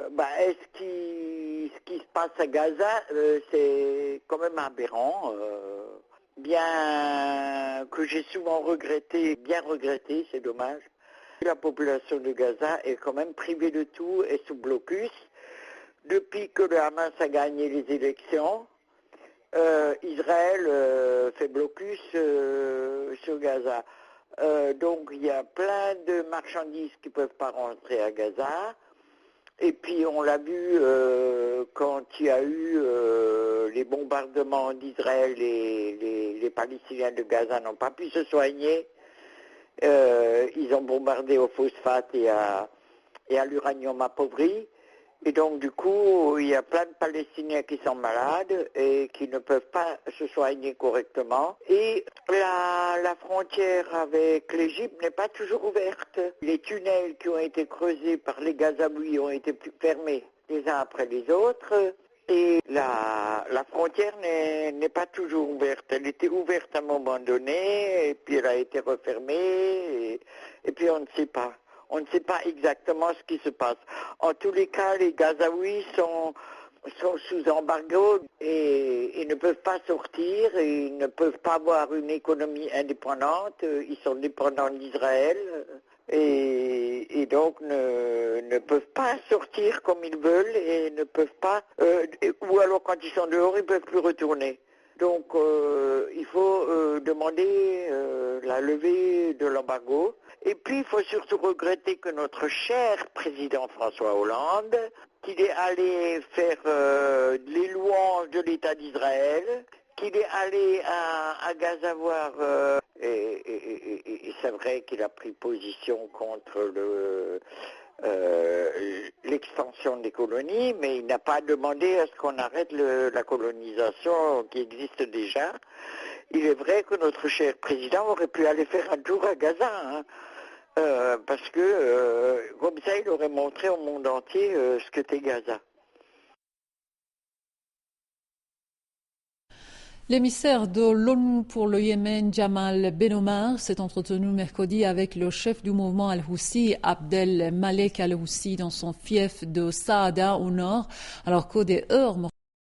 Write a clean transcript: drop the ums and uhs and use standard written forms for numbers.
Ce qui se passe à Gaza, c'est quand même aberrant. Bien que j'ai souvent bien regretté, c'est dommage. La population de Gaza est quand même privée de tout et sous blocus. Depuis que le Hamas a gagné les élections, Israël fait blocus sur Gaza. Donc il y a plein de marchandises qui ne peuvent pas rentrer à Gaza. Et puis on l'a vu quand il y a eu les bombardements d'Israël, les Palestiniens de Gaza n'ont pas pu se soigner. Ils ont bombardé au phosphate et à l'uranium appauvri. Et donc du coup, il y a plein de Palestiniens qui sont malades et qui ne peuvent pas se soigner correctement. Et la frontière avec l'Égypte n'est pas toujours ouverte. Les tunnels qui ont été creusés par les Gazaouis ont été fermés les uns après les autres. Et la frontière n'est pas toujours ouverte. Elle était ouverte à un moment donné, et puis elle a été refermée, et puis on ne sait pas. On ne sait pas exactement ce qui se passe. En tous les cas, les Gazaouis sont sous embargo et ne peuvent pas sortir, et ils ne peuvent pas avoir une économie indépendante. Ils sont dépendants d'Israël. Et donc ne peuvent pas sortir comme ils veulent et ne peuvent pas, ou alors quand ils sont dehors, ils ne peuvent plus retourner. Donc il faut demander la levée de l'embargo. Et puis il faut surtout regretter que notre cher président François Hollande, qu'il est allé faire les louanges de l'État d'Israël, qu'il est allé à Gaza voir, et c'est vrai qu'il a pris position contre l'extension des colonies, mais il n'a pas demandé à ce qu'on arrête la colonisation qui existe déjà. Il est vrai que notre cher président aurait pu aller faire un tour à Gaza, hein, parce que comme ça il aurait montré au monde entier ce qu'était Gaza. L'émissaire de l'ONU pour le Yémen, Jamal Ben Omar, s'est entretenu mercredi avec le chef du mouvement Al-Houssi, Abdel Malek Al-Houssi, dans son fief de Saada au nord, alors que des heurts